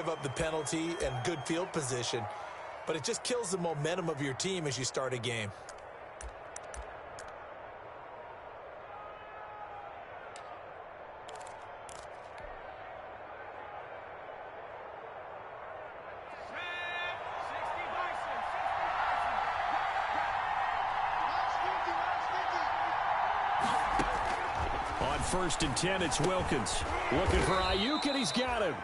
give up the penalty and good field position, but it just kills the momentum of your team as you start a game. On 1st and 10, it's Wilkins. Looking for Ayuk, and he's got him.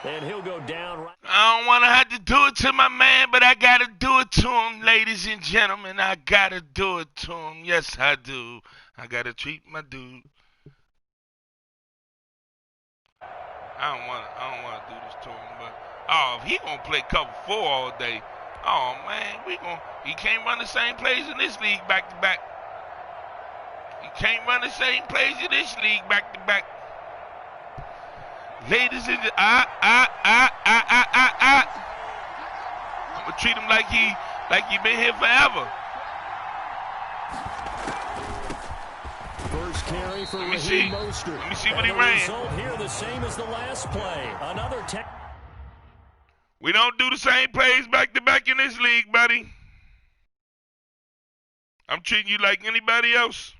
And he'll go down right. I don't want to have to do it to my man, but I got to do it to him, ladies and gentlemen. I got to do it to him. Yes, I do. I got to treat my dude. I don't want to do this to him, but if he going to play cover 4 all day, man, he can't run the same plays in this league back to back. He can't run the same plays in this league back to back. Ladies and gentlemen, I'm gonna treat him like he been here forever. First carry for Raheem Mostert. Let me see what he ran. Result here the same as the last play. Another We don't do the same plays back to back in this league, buddy. I'm treating you like anybody else.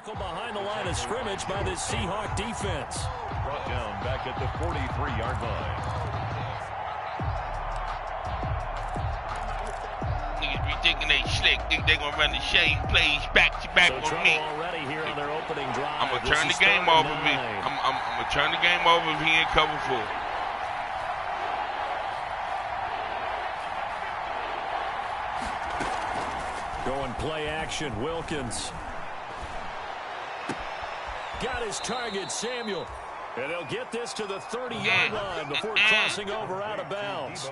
tackle behind the line of scrimmage by this Seahawk defense. Brought down back at the 43-yard line. Niggas be thinking they slick, think they gonna run the same plays back to back with me. Already here on their opening drive. I'm gonna turn the game over me. I'm gonna turn the game over if he ain't cover 4. Going play action, Wilkins. Got his target, Samuel. And he'll get this to the 30-yard line before crossing over out of bounds.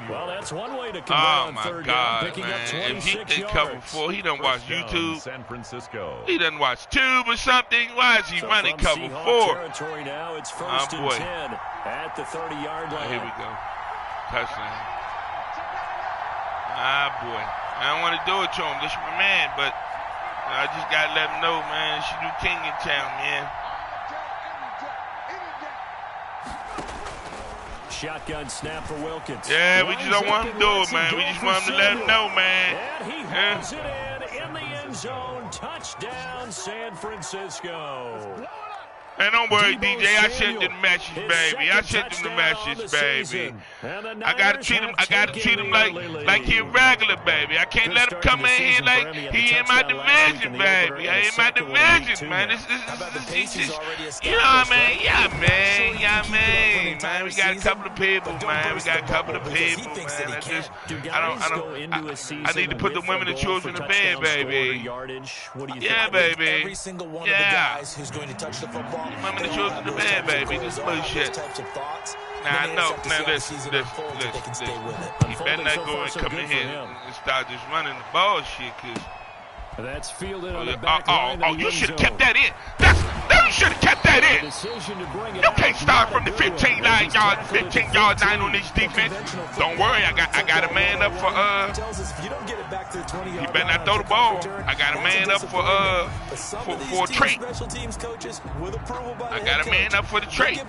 Well, that's one way to convert on third down, picking up 26 if he yards. cover 4, he done watch YouTube. San Francisco. He done watch Tube or something. Why is he running cover 4? Territory now, it's first and 10 at the 30-yard line. Here we go. Touchdown. Boy. I don't want to do it to him. This is my man, but I just got to let him know, man. She do king in town, man. Shotgun snap for Wilkins. Yeah, we just don't want him to do it, man. We just want him to let him know, man. And he hauls it in the end zone. Touchdown, San Francisco. And don't worry, DJ. I sent them the message, baby. I sent them the message, baby. I gotta treat him. Like he a regular, baby. I can't let him come in here like he in my division, baby. I in my division, man. This just, you know what I mean? Yeah, man. Man, we got a couple of people, man. We got a couple of people, man. I need to put the women and children to bed, baby. Yeah, baby. Every single one of the guys who's going to touch the football. Women and children to bed, baby. This bullshit. Nah, no, man, listen. He better not go and come in here and start just running the ball shit, cause that's fielded on the back line. You should have kept that in. That's You should have kept that in. You can't start from the 15-yard line on this defense. Don't worry, I got a man up for He better not throw the ball. I got a man up for a trait. I got a man up for the trait.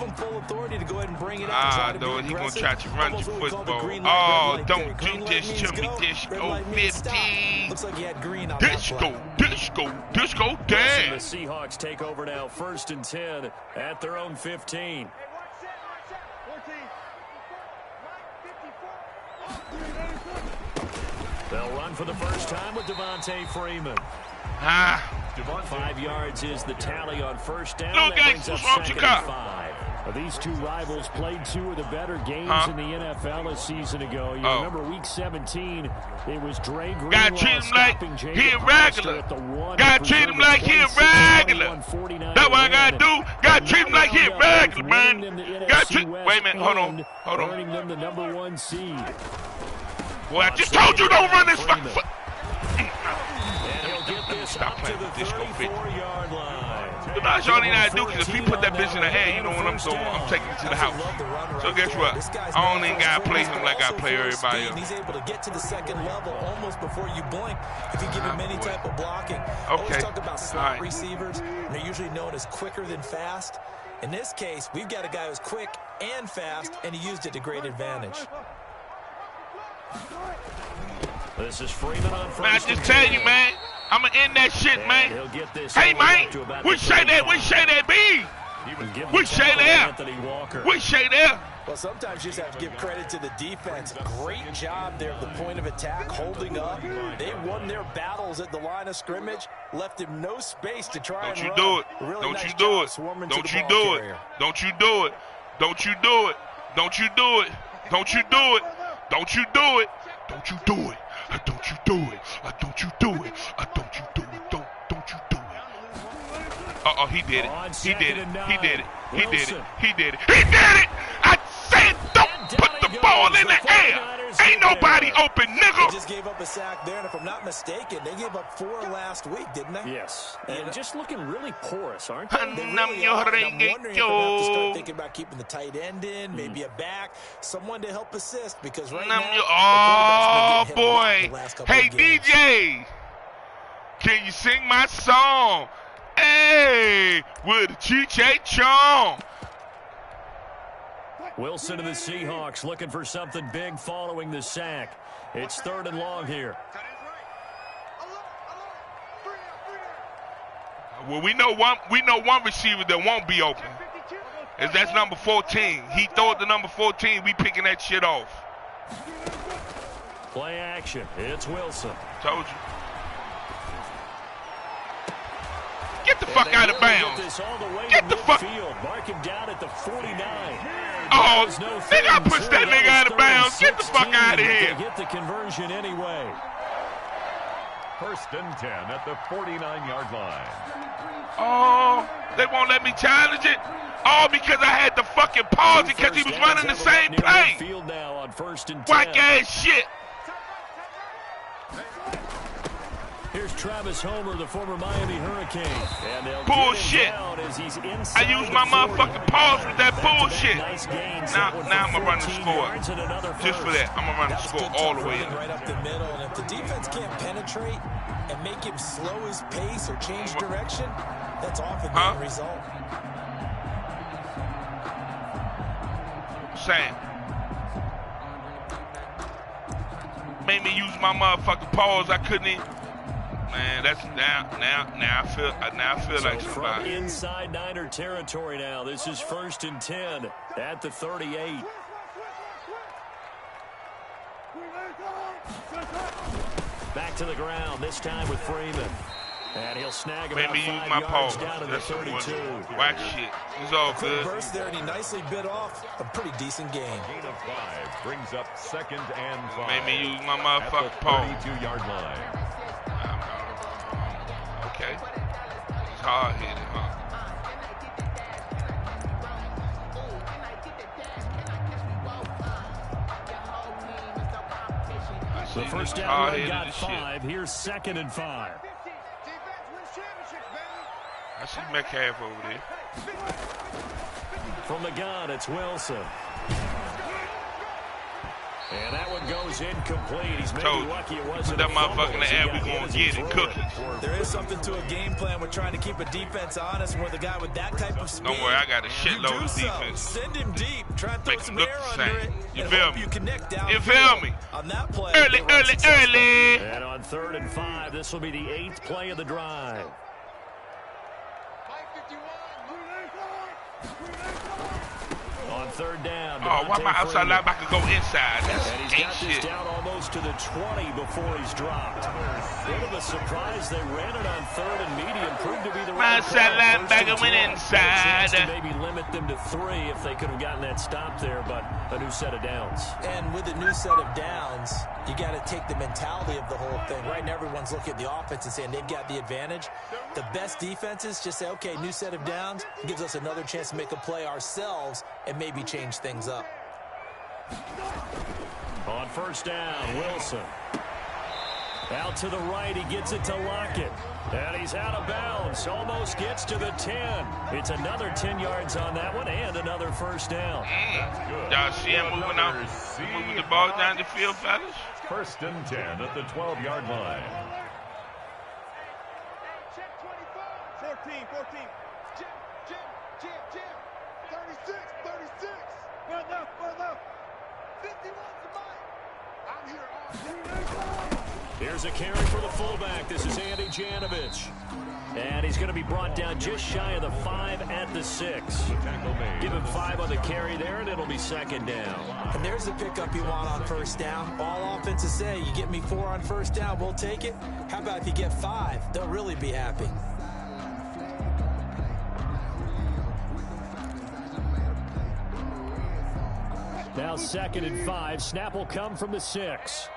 Though he gonna try to run your football. Oh, don't do this to me, Disco 50. Disco, damn. The Seahawks take over now, 1st and 10 at their own 15. They'll run for the first time with Devontae Freeman. 5 yards is the tally on first down. No, guys, what's wrong with your car? These two rivals played 2 of the better games in the NFL a season ago. You remember Week 17, it was Dre Greenlaw. Gotta treat him like he a regular. Gotta treat him like he a regular. That's what I gotta do. Gotta treat him like he a regular, man. Gotta treat. Wait a minute, hold on. Earning them the #1 seed. Boy, I just told you don't run this fucking foot. Stop playing with Disco 50. That's all he gotta do, because if he put that bitch in the air, you know what I'm doing? I'm taking it to the house. So guess what? I don't even gotta play him like I play everybody else. He's able to get to the second level almost before you blink if you give him any type of blocking. Okay. Always talk about slot receivers. They're usually known as quicker than fast. In this case, we've got a guy who's quick and fast, and he used it to great advantage. This is Freeman on first. Man, I just tell you, man. I'ma end that shit, man. Hey, man, we say that be. We say that. We say that. Well, sometimes you just have to give credit to the defense. Great job there at the point of attack, holding up. They won their battles at the line of scrimmage, left him no space to try and run. Don't you do it. Don't you do it. Don't you do it. Don't you do it. Don't you do it. Don't you do it. Don't you do it. Don't you do it. Don't you do it. Don't you do it. Don't you do it. Don't you do it. Uh-oh, he did it. He did it. He did it. He did it. He did it. He did it. I said don't put the ball in the air. Ain't nobody open, nigga. They just gave up a sack there, and if I'm not mistaken, they gave up 4 last week, didn't they? Yes. And just looking really porous, aren't they? I'm wondering if they'll have to start thinking about keeping the tight end in, maybe a back, someone to help assist, because right now, oh, boy. Hey, DJ, can you sing my song? Hey, with a Cheech-Chong. Wilson and the Seahawks looking for something big following the sack. It's 3rd and long here. Well, we know one receiver that won't be open. That's number 14. He throw it to number 14. We picking that shit off. Play action. It's Wilson. Told you. Get the fuck out of bounds. Get the fuck. Mark him down at the 49. Oh, they got to push that nigga out of bounds. Get the fuck out of here. Get the conversion anyway. 1st and 10 at the 49-yard line. Oh, they won't let me challenge it. Oh, because I had to fucking pause it because he was running the same play. Whack ass shit. Here's Travis Homer, the former Miami Hurricane. Bullshit. I used my motherfucking pause with that bullshit. Now I'm going to run the score. Just for that, I'm going to run the score all the way in. Right up the middle, and if the defense can't penetrate and make him slow his pace or change direction, that's often the result. Sam. Made me use my motherfucking pause. I couldn't even. Man, that's now I feel like somebody. From inside Niner territory now. This is 1st and 10 at the 38. Back to the ground, this time with Freeman. And he'll snag about 5 yards down to the 32. Whack shit. It's all good. Burst there, and he nicely bit off a pretty decent game. Gain of 5 brings up 2nd and 5. Made me use my motherfucking pause. 32-yard line. Okay. It's hard-headed, huh? The first down run got 5. Here's 2nd and 5. I see Metcalf over there. From the gun, it's Wilson. And that one goes incomplete. He's maybe lucky it wasn't. Put that motherfucker in the air, we gonna get it cooking. There is something to a game plan with trying to keep a defense honest where the guy with that type of speed. Don't worry, I got a shitload of defense. Send him deep. Try and throw some air under it. You feel me? You feel me? On that play, early. And on 3rd and 5, this will be the 8th play of the drive. On 3rd down. Oh, why my outside linebacker go inside? That's and he's got this down almost to the 20 before he's dropped. Bit of a surprise. They ran it on 3rd and medium. Proved to be the right call. Outside linebacker went inside. To maybe limit them to 3 if they could have gotten that stop there, but a new set of downs. And with a new set of downs, you got to take the mentality of the whole thing. Right now, everyone's looking at the offense and saying they've got the advantage. The best defenses just say, okay, new set of downs. It gives us another chance to make a play ourselves and maybe change things up. On 1st down, Wilson. Out to the right, he gets it to Lockett. And he's out of bounds, almost gets to the 10. It's another 10 yards on that one and another 1st down. Y'all see him moving out, moving the ball down the field, fellas? 1st and 10 at the 12-yard line. 14. Jim. 36. Run left. 51 to Mike. I'm here all day. Here's a carry for the fullback. This is Andy Janovich. And he's going to be brought down just shy of the 5 at the 6. Give him 5 on the carry there, and it'll be 2nd down. And there's the pickup you want on 1st down. All offenses say, you get me 4 on 1st down, we'll take it. How about if you get 5? They'll really be happy. Now 2nd and 5. Snap will come from the 6.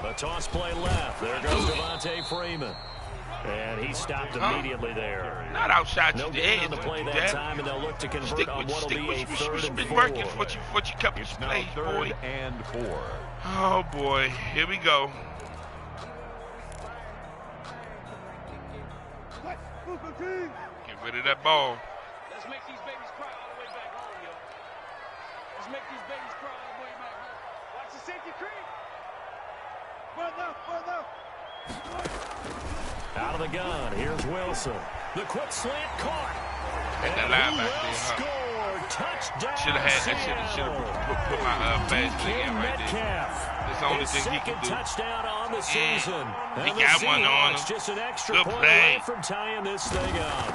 A toss play left. There goes Devontae Freeman. And he stopped immediately there. Not outside no the edge. On the play that time, and they'll look to convert on what'll be a 3rd and 4. Working for what you kept It's plays, now 3rd boy. and 4. Oh boy, here we go. Get rid of that ball. Let's make these babies cry all the way back home, yo. Let's make these babies cry all the way back home. Watch the safety creep. Run left. Out of the gun, here's Wilson. The quick slant caught. And the linebacker score. Touchdown. I should have put my fast thing in right there. That's the only thing he can do. Touchdown on the season. He got one on him. Just an extra Good point play. away from tying this thing up.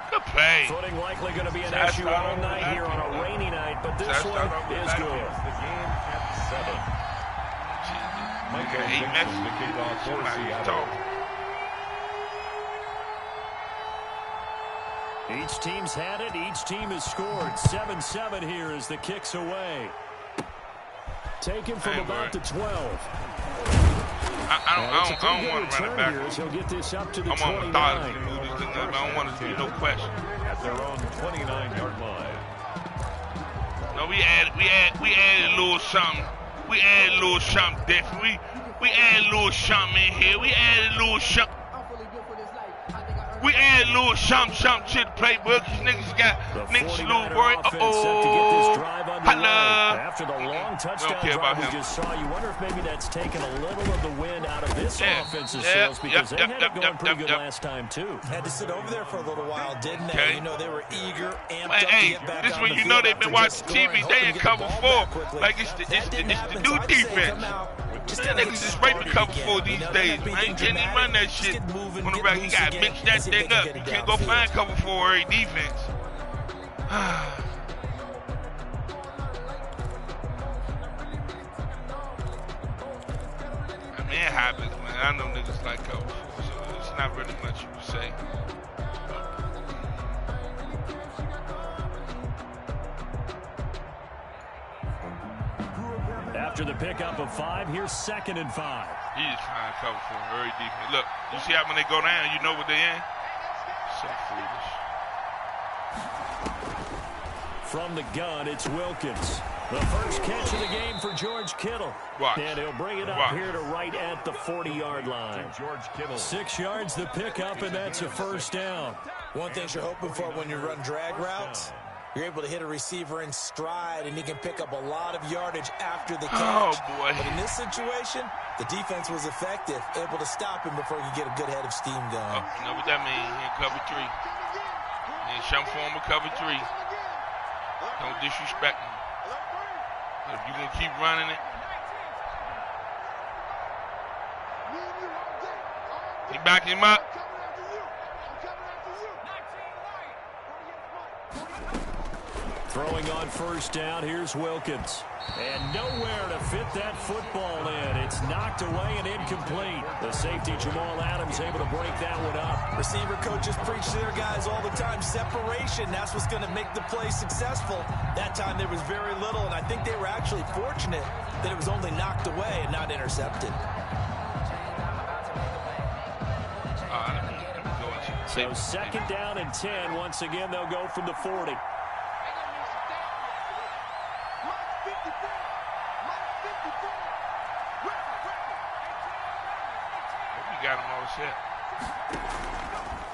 Good play. Footing likely going to be an issue all night here on a rainy night, but this one is good. The game at 7. Michael Dixon to kick off for Seattle. Each team's had it. Each team has scored. 7-7 here as the kick's away. Taken from about the 12. I don't want to run it back. He'll get this up to the I'm 29. on I don't want to do no question. At their own 29-yard line. No, we added a little something. We added a little something different. We added a little something in here. We added a little something. We added a little something to the playbook. These niggas got niggas a little worried. Holla. After the long touchdown drive we just saw, you wonder if maybe that's taken a little of the wind out of this offensive sales because they had it going pretty good last time too. Had to sit over there for a little while, didn't they? You know, they were eager, amped up to get back this on when the you know field they've been watching TV. They in cover 4. Like it's the new defense. That niggas just right to cover 4 these days, man. Can't even run that shit on the back. He got to mix that thing up. You can't go find cover 4 every defense. I mean, it happens, man. I know niggas like cover 4, so it's not really much you can say. After the pickup of 5, here's 2nd and 5. He just trying to cover 4 very defense. Look, you see how when they go down, you know what they're in? So foolish. From the gun, it's Wilkins. The first catch of the game for George Kittle. Watch. And he'll bring it up here to right at the 40-yard line. George Kittle. 6 yards the pickup, and that's a first down. One thing you're hoping for when you run drag routes, you're able to hit a receiver in stride, and he can pick up a lot of yardage after the catch. Oh, boy. But in this situation, the defense was effective, able to stop him before he could get a good head of steam going. Oh, you know what that means? He in cover 3. He in some form of cover 3. Don't disrespect him. If you're going to keep running it. He backed him up. Throwing on first down, here's Wilkins. And nowhere to fit that football in. It's knocked away and incomplete. The safety, Jamal Adams, able to break that one up. Receiver coaches preach to their guys all the time. Separation, that's what's going to make the play successful. That time there was very little, and I think they were actually fortunate that it was only knocked away and not intercepted. So second down and 10. Once again, they'll go from the 40. Got him all set.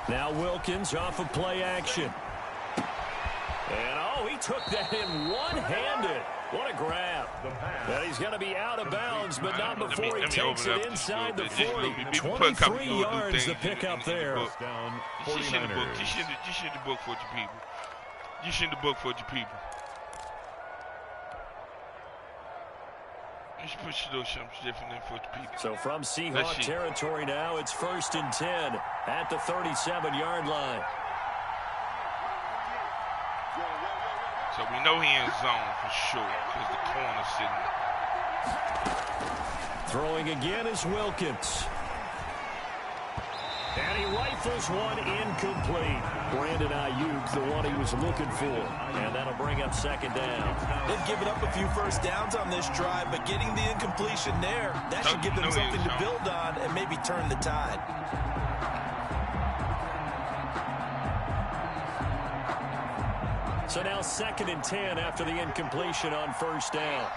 Now Wilkins off of play action. And, oh, he took that in one-handed. What a grab. And he's going to be out of bounds, but not before he takes it inside the 40. 23 yards to pick up there. Just in the book. Just in the book for your people. Just in the book for your people. Let's put a little something different in for the people. So from Seahawk territory now, it's 1st and 10 at the 37-yard line. So we know he in zone for sure because the corner's sitting. Throwing again is Wilkins. And he rifles one incomplete. Brandon Ayuk, the one he was looking for. And that'll bring up second down. They've given up a few first downs on this drive, but getting the incompletion there, that should give them something to build on and maybe turn the tide. So now 2nd and 10 after the incompletion on first down.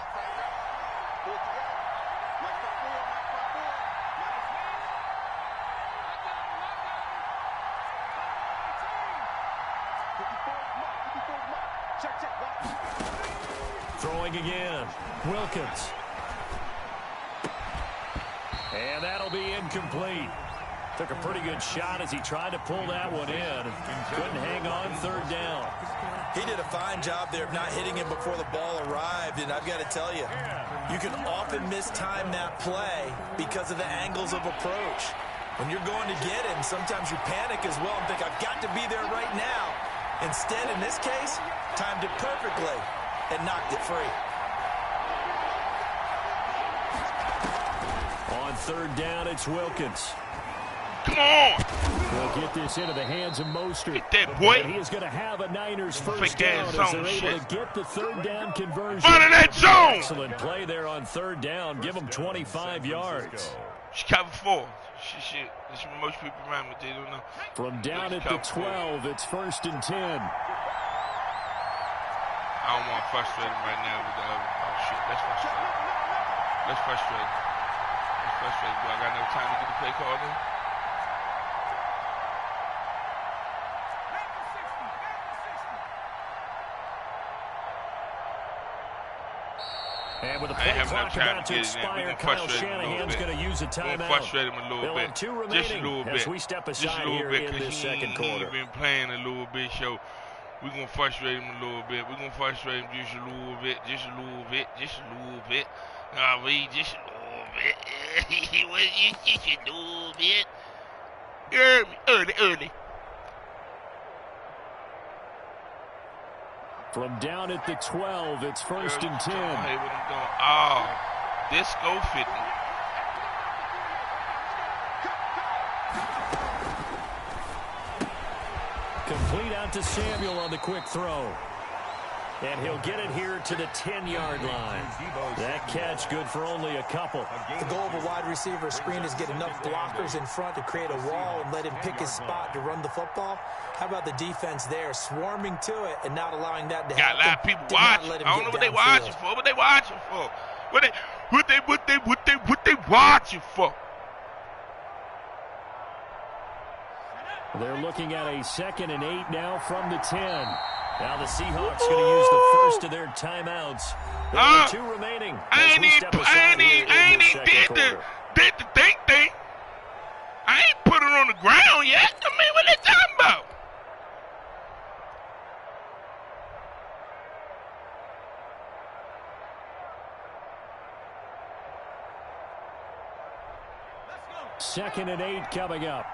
Throwing again, Wilkins. And that'll be incomplete. Took a pretty good shot as he tried to pull that one in. Couldn't hang on, third down. He did a fine job there of not hitting him before the ball arrived, and I've got to tell you, you can often mistime that play because of the angles of approach. When you're going to get him, sometimes you panic as well and think, I've got to be there right now. Instead, in this case, timed it perfectly and knocked it free. On third down, it's Wilkins. Come on! They'll get this into the hands of Mostert. Get that, boy. And he is going to have a Niners first down as they're able to get the third down conversion. Run in that zone! Excellent play there on third down. Give them 25 yards. She covered 4. Shit. That's what most people around me, they don't know. From down at the 12, it's 1st and 10. I don't want to frustrate him right now with the other. Oh, shit. That's frustrating. That's frustrating. That's frustrating. Do I got enough time to get the play call in? And with the play clock about to expire, Kyle Shanahan's going to use a timeout. We'll frustrate him a little bit. Two just a remaining little bit. As we step aside just a little here bit, in the second quarter. He's been playing a little bit, so we're going to frustrate him a little bit. We're going to frustrate him just a little bit, just a little bit, just a little bit. Just a little bit. Just a little bit. Early. From down at the 12, it's 1st and 10. Hey, what I'm doing? Oh, disco 50. Complete out to Samuel on the quick throw. And he'll get it here to the 10-yard line. That catch good for only a couple. The goal of a wide receiver screen is get enough blockers in front to create a wall and let him pick his spot to run the football. How about the defense there, swarming to it and not allowing that to happen? Got a lot of people watching. I don't know what they watching for. What they watching for? What they watching for? They're looking at a 2nd and 8 now from the 10. Now the Seahawks going to use the first of their timeouts. There are 2 remaining. I ain't even did the thing. I ain't put it on the ground yet. I mean, what they talking about? Second and 8 coming up.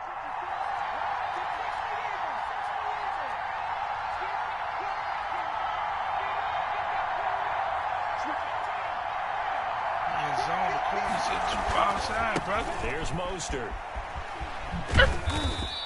There's Mostert.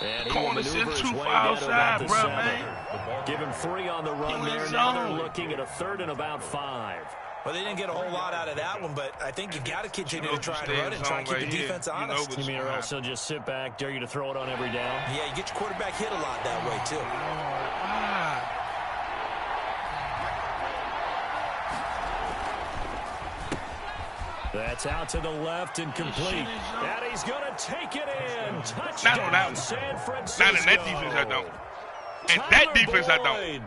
And he will maneuver his way down to about the 7. Give him 3 on the run there. Now they're looking at a 3rd and about 5. Well, they didn't get a whole lot out of that one, but I think you got to continue to try and run it and try and keep the defense honest. You mean or else they'll just sit back, dare you to throw it on every down? Yeah, you get your quarterback hit a lot that way, too. That's out to the left and complete. And he's going to take it in. Touchdown, San Francisco. Not in that defense, I don't. In that defense, I don't.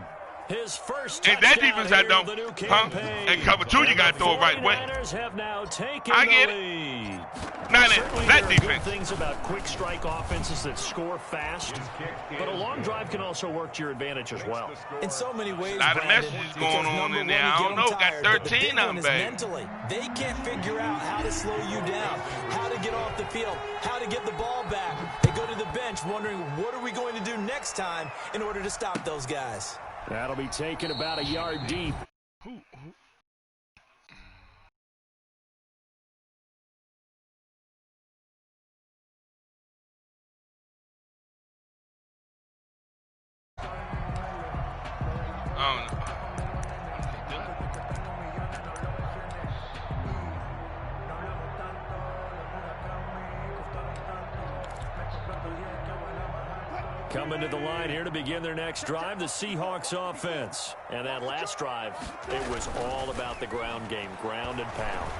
His first in that defense, I don't. And cover 2, you got to throw it right away. I get it. Not in that defense. Things about quick strike offenses that score fast, but a long drive can also work to your advantage as well. In so many ways, a lot of messages going on in there. I don't know. Got 13 of them, baby. Mentally, they can't figure out how to slow you down, how to get off the field, how to get the ball back. They go to the bench wondering, what are we going to do next time in order to stop those guys? That'll be taken about a yard deep. Coming to the line here to begin their next drive, the Seahawks offense. And that last drive, it was all about the ground game, ground and pound.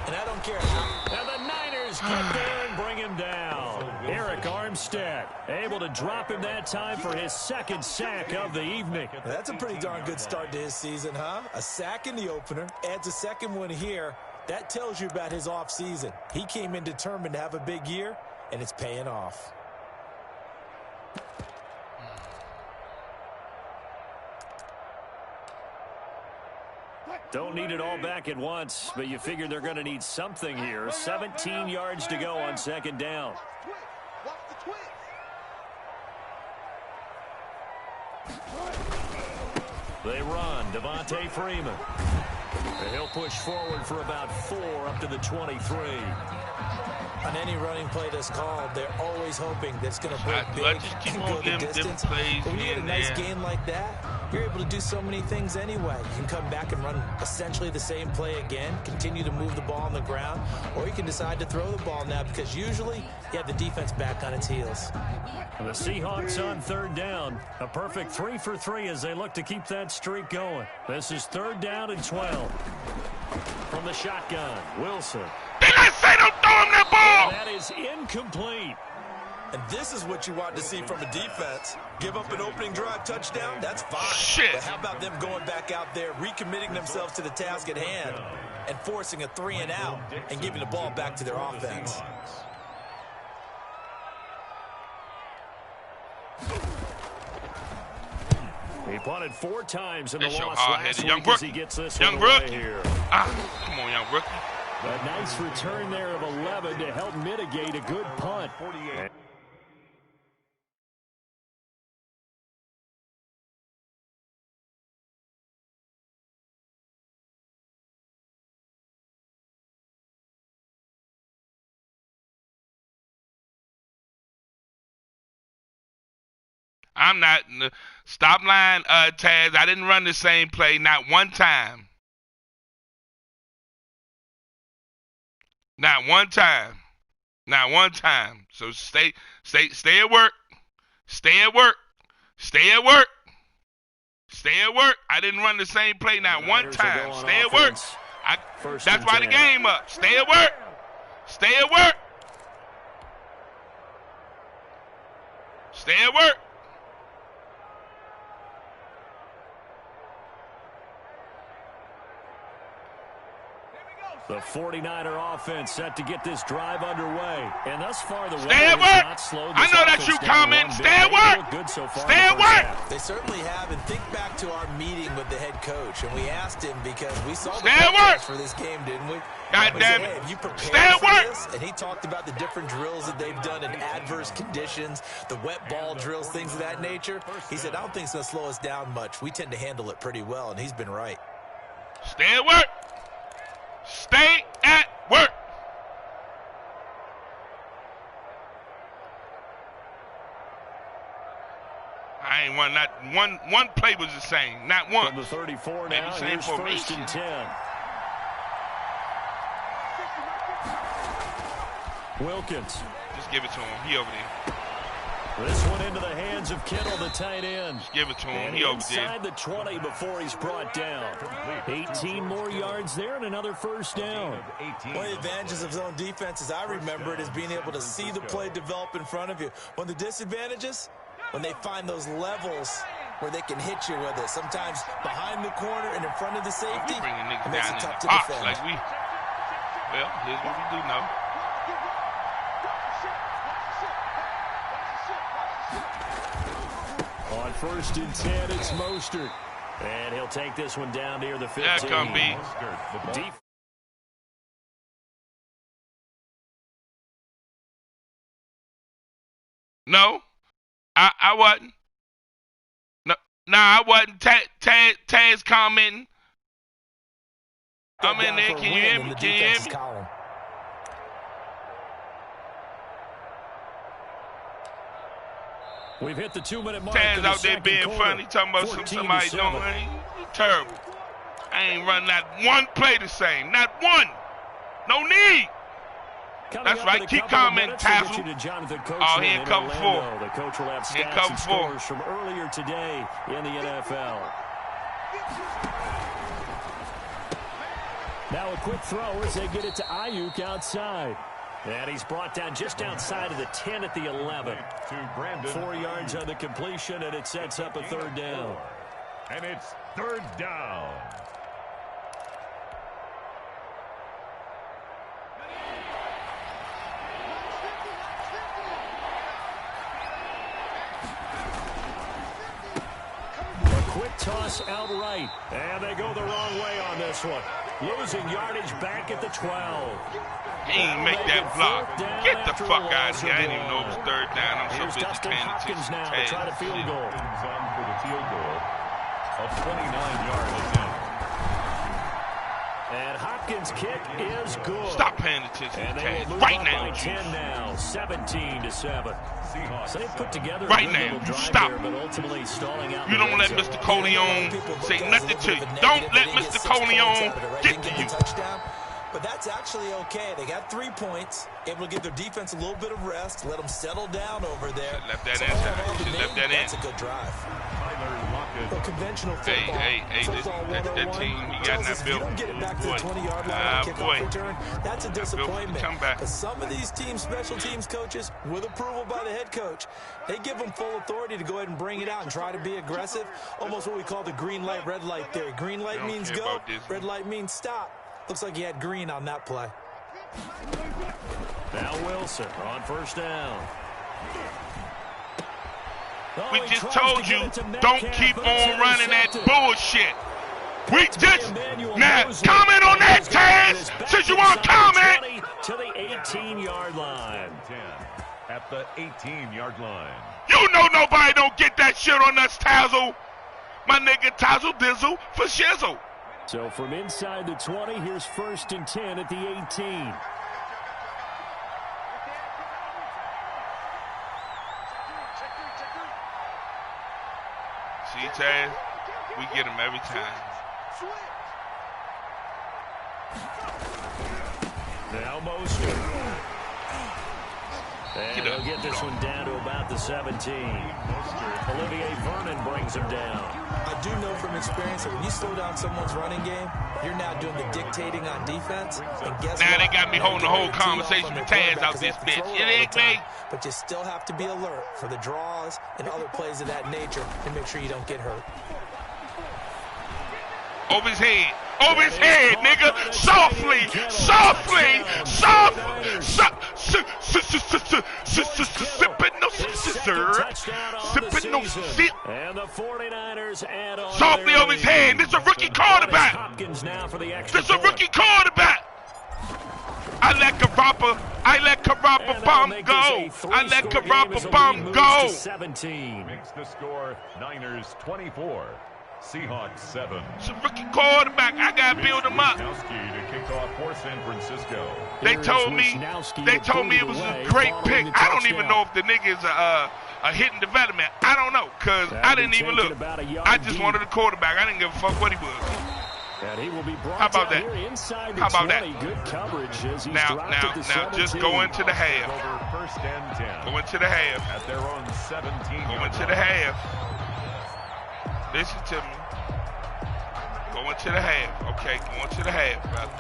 And I don't care how. And the Niners get there and bring him down. Eric Armstead able to drop him that time for his 2nd sack of the evening. That's a pretty darn good start to his season, huh? A sack in the opener, adds a 2nd one here. That tells you about his offseason. He came in determined to have a big year, and it's paying off. Don't need it all back at once, but you figure they're going to need something here. 17 yards to go on 2nd down. They run. Devontae Freeman. And he'll push forward for about 4 up to the 23. On any running play that's called, they're always hoping that it's going to break big and go the distance. But when you get a nice game like that, you're able to do so many things anyway. You can come back and run essentially the same play again, continue to move the ball on the ground, or you can decide to throw the ball now because usually you have the defense back on its heels. The Seahawks on 3rd down. A perfect 3 for 3 as they look to keep that streak going. This is 3rd down and 12. From the shotgun, Wilson. Did I say don't throw him that ball? And that is incomplete. And this is what you want to see from a defense. Give up an opening drive touchdown, that's fine. Shit. But how about them going back out there, recommitting themselves to the task at hand, and forcing a 3 and out, and giving the ball back to their offense? He punted 4 times in the loss last week young as he gets this young one rookie. here. Come on, young rookie. A nice return there of 11 to help mitigate a good punt. I'm not. Stop lying, Taz. I didn't run the same play, not one time. Not one time. Not one time. So stay at work. Stay at work. Stay at work. Stay at work. I didn't run the same play not one time. Stay at work. That's why the game up. Stay at work. Stay at work. Stay at work. The 49er offense set to get this drive underway. And thus far, the Stay at work. I know that's you commenting. Stay at work. Stay at work. They certainly have. And think back to our meeting with the head coach. And we asked him because we saw the work for this game, didn't we? God damn it. Hey, you Stay at work. This? And he talked about the different drills that they've done in adverse conditions, the wet ball drills, things of that nature. He said, I don't think it's going to slow us down much. We tend to handle it pretty well. And he's been right. Stay at work. Stay at work. I ain't won not one play was the same. Not one. From the 34 maybe now, same here's formation. 1st and 10. Wilkins. Just give it to him. He over there. This one into the hands of Kittle, the tight end. Just give it to him. And he over inside there. the 20 before he's brought down. 18 more yards there and another first down. One of the advantages of zone defense, as I remember it, is being able to see the play develop in front of you. One of the disadvantages, when they find those levels where they can hit you with it. Sometimes behind the corner and in front of the safety, Bringing niggas it makes down it in tough the to box defend. like we. Well, here's what we do now. On 1st and 10, it's Mostert. And he'll take this one down near the 15. That come be. No, I wasn't. No, I wasn't. Taz commenting. I'm in there. Can you hear me? Can you hear me? We've hit the 2-minute mark. Taz out there being quarter. funny, talking about somebody doing terrible. I ain't run not one play the same. Not one. No need. That's right. Keep commenting, Tassel. Oh, he in cover 4. The coach will have stats cover and 4. scores from earlier today in the NFL. Now a quick throw as they get it to Ayuk outside. And he's brought down just outside of the 10 at the 11. 4 yards on the completion, and it sets up a 3rd down. And it's 3rd down. A quick toss outright, and they go the wrong way on this one. Losing yardage back at the 12. He ain't make that block. Get the fuck out of here. I didn't even know it was 3rd down. I'm so busy paying attention now to to try to field goal. On for the field goal of 29 yards. And Hopkins' kick is good. Stop paying attention And to they will Taz. move Right up now, by 10 Juice. now, 17-7. So they put together Right a now, little you drive stop. there, but ultimately stalling out. You don't let Mr. Coleon say nothing to you. Don't let Mr. Coleon get to you. But that's actually okay. They got 3 points, able to give their defense a little bit of rest, let them settle down over there. Left that inside. Should left that in. That's a good drive. Conventional football. Hey, that team you got in that If you building. don't get it back to the 20-yard line on kickoff return, that's a disappointment. Come back. But some of these team special teams coaches, with approval by the head coach, they give them full authority to go ahead and bring it out and try to be aggressive. Almost what we call the green light, red light theory. Green light means go, red light means stop. Looks like he had green on that play. Now Wilson on 1st down. We just told you, don't keep on running that bullshit. We just, now, comment on that, Taz, since you want to comment. To the 18-yard line. 10 at the 18-yard line. You know nobody don't get that shit on us, Tazzle. My nigga Tazzle Dizzle for shizzle. So from inside the 20, here's 1st and 10 at the 18. Taz. We get him every time. Now Mostert. And he'll get this one down to about the 17. Olivier Vernon brings him down. I do know from experience that when you slow down someone's running game, you're now doing the dictating on defense. And guess now what? They got me holding the whole conversation with Taz out this bitch. You dig me? But you still have to be alert for the draws and other plays of that nature and make sure you don't get hurt. Over his head. Over his head, nigga. Softly. Softly. Sipping no scissor. Sipping no sip. And the 49ers add on. Softly over his head. This is a rookie quarterback. This is a rookie quarterback. I let Karapa bomb go. I let Karapa bomb go. 17. Makes the score Niners 24. Seahawks 7. It's a rookie quarterback. I gotta build him up. To kick off for San Francisco. They told me it was a great pick. I don't even know if the nigga is a hidden development. I don't know, cause I didn't even look. I just wanted a quarterback. I didn't give a fuck what he was. And he will be brought How about that? How about that? Good coverage as he's now, just go into the half. Over first and 10. Go into the half. At their own 17. Go into the half. Listen to me. Go into the half. Okay, go into the half, brother.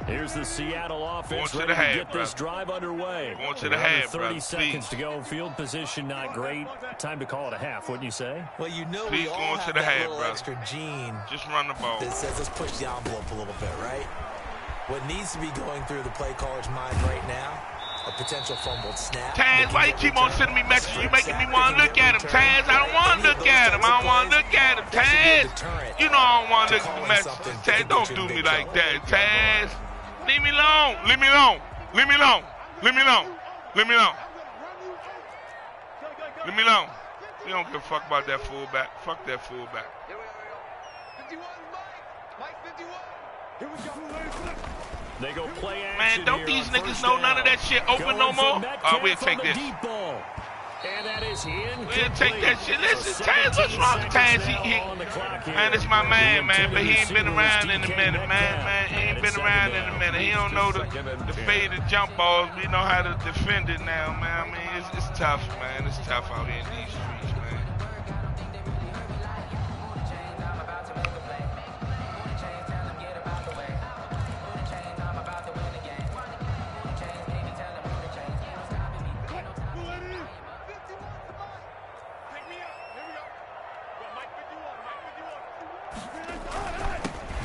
Here's the Seattle offense ready to get this drive underway. Going to the half, 30 seconds to go. Field position not great. Time to call it a half, wouldn't you say? Well, you know we all have that little extra gene. Just run the ball. That says let's push the envelope a little bit, right? What needs to be going through the play caller's mind right now, a potential fumbled snap. Taz, why you keep on sending me messages? You making me want to look at him, Taz. I don't want to look at him. I don't want to look at him, Taz. You know I don't want to look at the messages. Taz, don't do me like that, Taz. Leave me alone. Leave me alone. Leave me alone. Leave me alone. Leave me alone. Leave me alone. You don't give a fuck about that fullback. Fuck that fullback. 51, Mike 51. They go play action. Man, don't these niggas know none of that shit open no more? We'll take this. And that is we'll take that shit. Listen, Taz, what's wrong with Taz? Man, it's my man, but he ain't been around in a minute, man. He ain't been around in a minute. He don't know the faded jump balls. We know how to defend it now, man. I mean, it's tough, man. It's tough out here in these streets, man.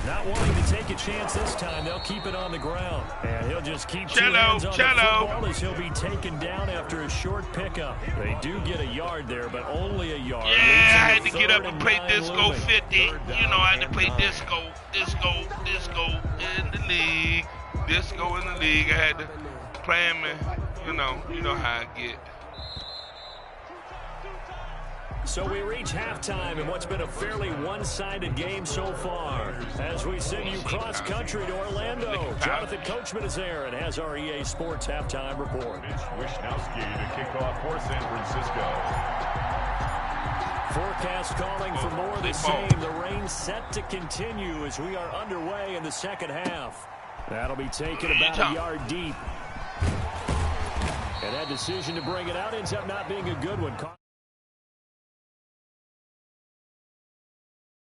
Not wanting to take a chance this time, they'll keep it on the ground. And he'll just keep two hands on the football as he'll be taken down after a short pickup. They do get a yard there, but only a yard. Yeah, I had to get up and play Disco 50. You know, I had to play Disco in the league. Disco in the league. I had to play him, you know how I get. So we reach halftime in what's been a fairly one-sided game so far. As we send you cross-country to Orlando, Jonathan Coachman is there and has our EA Sports halftime report. Mitch Wishnowsky to kick off for San Francisco. Forecast calling for more of the same. The rain set to continue as we are underway in the second half. That'll be taken about a yard deep. And that decision to bring it out ends up not being a good one.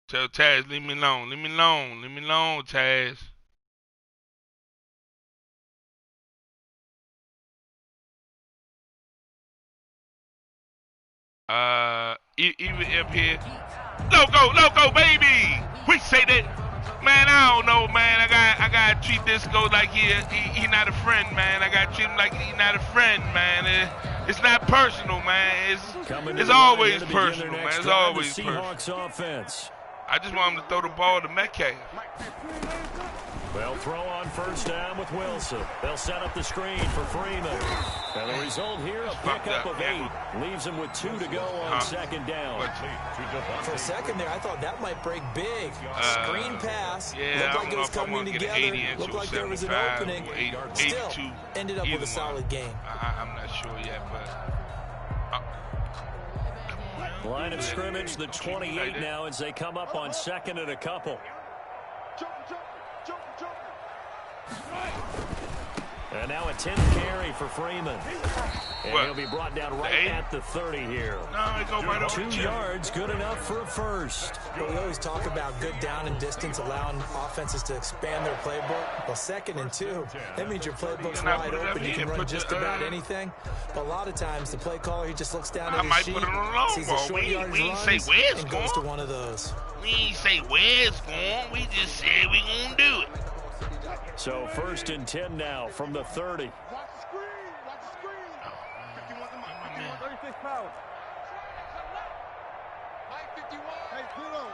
Tell Taz, leave me alone, leave me alone, leave me alone, Taz. Even up here, loco, baby. We say that, man. I don't know, man. I gotta treat Disco like he not a friend, man. I gotta treat him like he not a friend, man. It's not personal, man. It's always personal, man. It's always personal. Seahawks offense. I just want him to throw the ball to Metcalf. They'll throw on first down with Wilson. They'll set up the screen for Freeman. And the result here, a pickup of 8. Leaves him with 2 to go on second down. For a second there, I thought that might break big. Screen pass. Yeah, looked like it was coming together. Looked like there was an opening. Still, ended up with a solid game. I'm not sure yet, but... Line of scrimmage, the 28 now as they come up on second and a couple. And now a 10th carry for Freeman. And he'll be brought down right at the 30 here. No, it go right over 2 yards, good enough for a first. Well, we always talk about good down and distance, allowing offenses to expand their playbook. Well, 2nd and 2, that means your playbook's wide open. You can run just about anything. But a lot of times, the play caller, he just looks down at his sheet, sees a short yardage runs, and goes to one of those. We ain't say where it's going. We just said we gonna do it. So 1st and 10 now from the 30. Watch the screen. Watch the screen. 36 pounds. Mike 51. Hey, 0.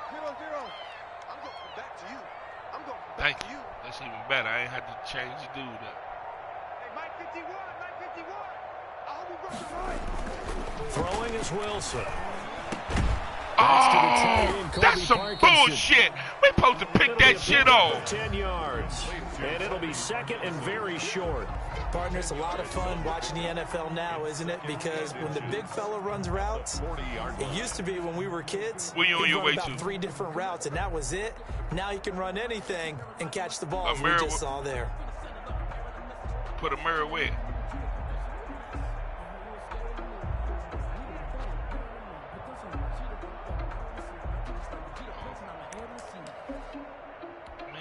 I'm going back to you. Thank you. That's even better. I ain't had to change the dude up. Hey, Mike 51. I hope he broke the right. Throwing is Wilson. Oh, that's some bullshit. We're supposed to pick that shit off. 10 yards. And it'll be 2nd and very short. Partner, it's a lot of fun watching the NFL now, isn't it? Because when the big fella runs routes, it used to be when we were kids, Where you on your way to? 3 different routes, and that was it. Now you can run anything and catch the ball, as we just saw there. Put a mirror where?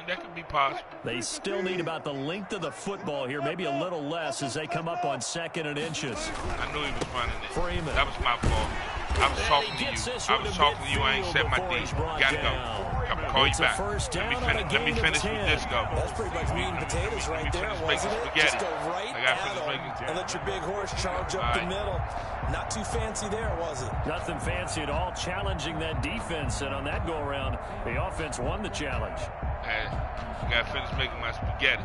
That could be possible. They still need about the length of the football here, maybe a little less as they come up on 2nd and inches. I knew he was running it. Freeman. That was my fault. I was talking to you. I ain't set my D. Gotta go. I'm gonna call you back. Let me finish with this go. That's pretty much meat and potatoes right there, wasn't it? Just go right at him and let your big horse charge up the middle. Not too fancy there, was it? Nothing fancy at all, challenging that defense, and on that go-around, the offense won the challenge. Hey, I gotta finish making my spaghetti.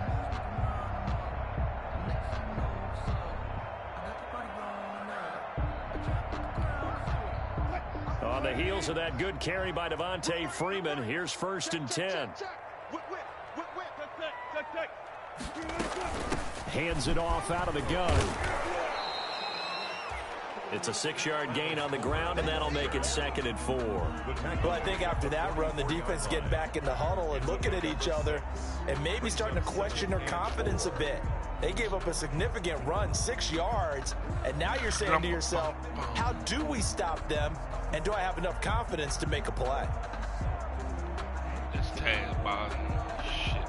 On the heels of that good carry by Devontae Freeman, here's 1st and 10. Hands it off out of the gun. It's a 6-yard gain on the ground, and that'll make it 2nd and 4. Well, I think after that run, the defense getting back in the huddle and looking at each other and maybe starting to question their confidence a bit. They gave up a significant run, 6 yards, and now you're saying to yourself, how do we stop them, and do I have enough confidence to make a play? This Taz bothering shit.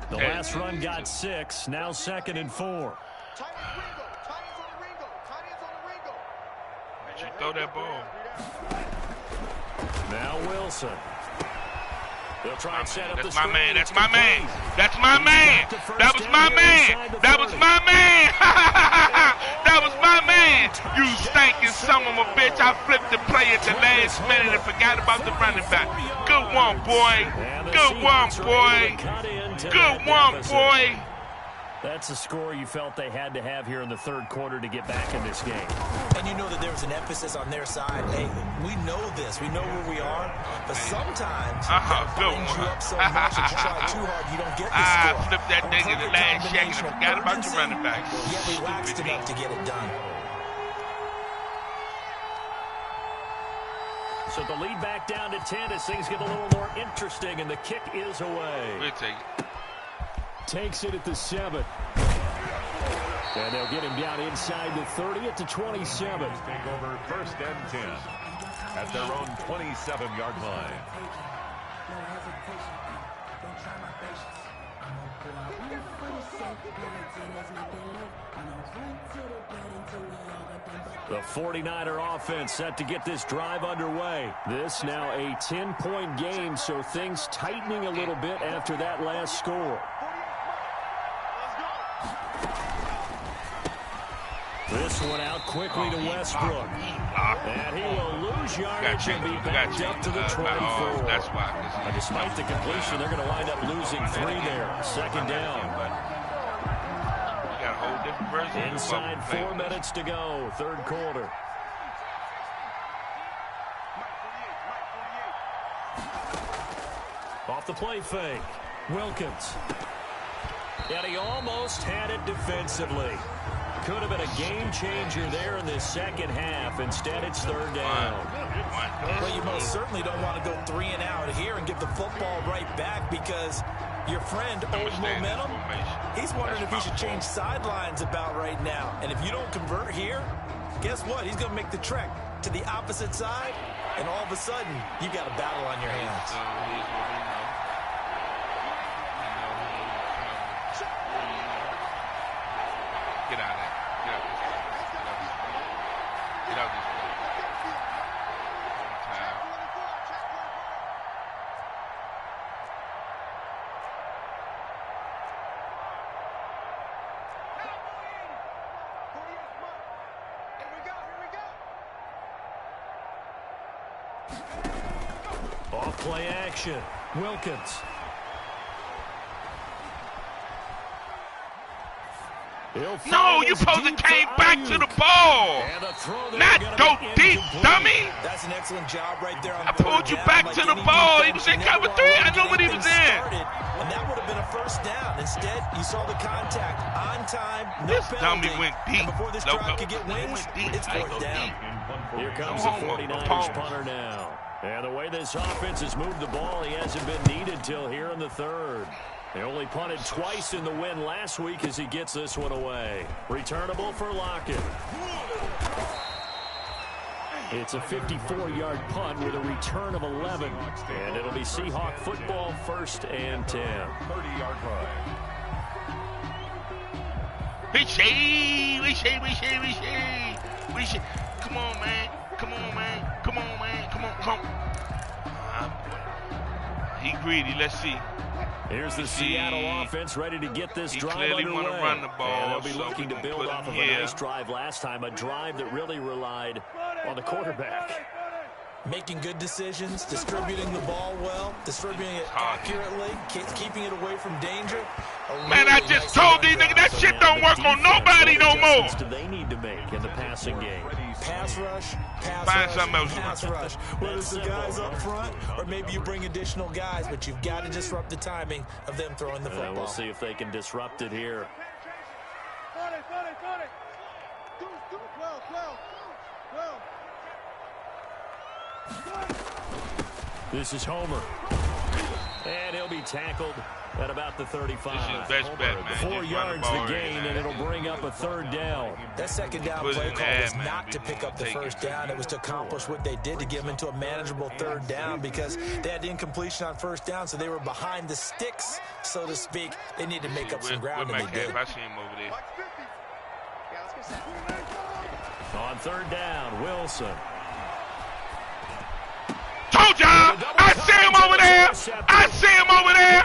The last run got 6, now 2nd and 4. You throw that ball. Now Wilson. They'll try and set up the That's my screen. man. That's my man. That's my man. That was my man. That was my man. That was my man. You stinking son of a bitch. I flipped the play at the last minute and forgot about the running back. Good one, boy. Good one, boy. Good one, boy. That's the score you felt they had to have here in the 3rd quarter to get back in this game. And you know that there was an emphasis on their side. Hey, we know this. We know where we are. But sometimes it binds you up so much that you try too hard, you don't get the score. I flipped that thing in the last second and forgot about the running back. Yet relaxed enough to get it done. So the lead back down to 10 as things get a little more interesting, and the kick is away. We'll take it. Takes it at the 7. And they'll get him down inside the 30 at the 27. Take over 1st and 10 at their own 27-yard line. The 49er offense set to get this drive underway. This now a 10-point game, so things tightening a little bit after that last score. This this one out quickly to Westbrook. And he will lose yardage and be backed up to the 24. That's why. Despite the completion, they're going to wind up losing 3 there. Second down. We got a whole different version. Inside 4 minutes to go, third quarter. Off the play fake. Wilkins. And he almost had it defensively. Could have been a game changer there in the second half. Instead, it's third down. Well, you most certainly don't want to go 3 and out here and give the football right back because your friend, Old Momentum, he's wondering if he should change sidelines about right now. And if you don't convert here, guess what? He's going to make the trek to the opposite side, and all of a sudden, you've got a battle on your hands. Get out of there. Get out of this place. Get out of this place. Off play action. Wilkins. No, you supposed to came back to the ball. Not go deep, dummy. That's an excellent job right there. I pulled you back to the ball. He was in cover 3. I know what he was in. And that would have been a first down. Instead, you saw the contact on time. No this penalty. dummy went deep. And before this drive could get wings, it's fourth down. Here comes the 49ers punter now. And the way this offense has moved the ball, he hasn't been needed till here in the third. They only punted twice in the win last week as he gets this one away. Returnable for Lockett. It's a 54-yard punt with a return of 11. And it'll be Seahawk football, 1st and 10. 30-yard line. We say. Come on, man. Come on, man. Come on, man. Come on. He greedy. Let's see. Here's the Seattle offense ready to get this drive clearly underway. Want to run the ball, and they'll be so looking to build off of a nice drive last time, a drive that really relied on the quarterback. Making good decisions, distributing the ball well, distributing it accurately, keeping it away from danger. Man, I just told these niggas that shit don't work on nobody no more. What do they need to make in the passing game? Pass rush, pass rush. Whether it's the guys up front or maybe you bring additional guys, but you've got to disrupt the timing of them throwing the football. We'll see if they can disrupt it here. This is Homer. And he'll be tackled at about the 35. This is best bet, man. 4 yards the gain, and it'll bring up a third down. That second down play call was not to pick up the first down. It was to accomplish what they did to get them into a manageable third down because they had incompletion on first down, so they were behind the sticks, so to speak. They needed to make up some ground, and they did. I see him over there. On third down, Wilson. Told y'all! I see him over there! I see him over there!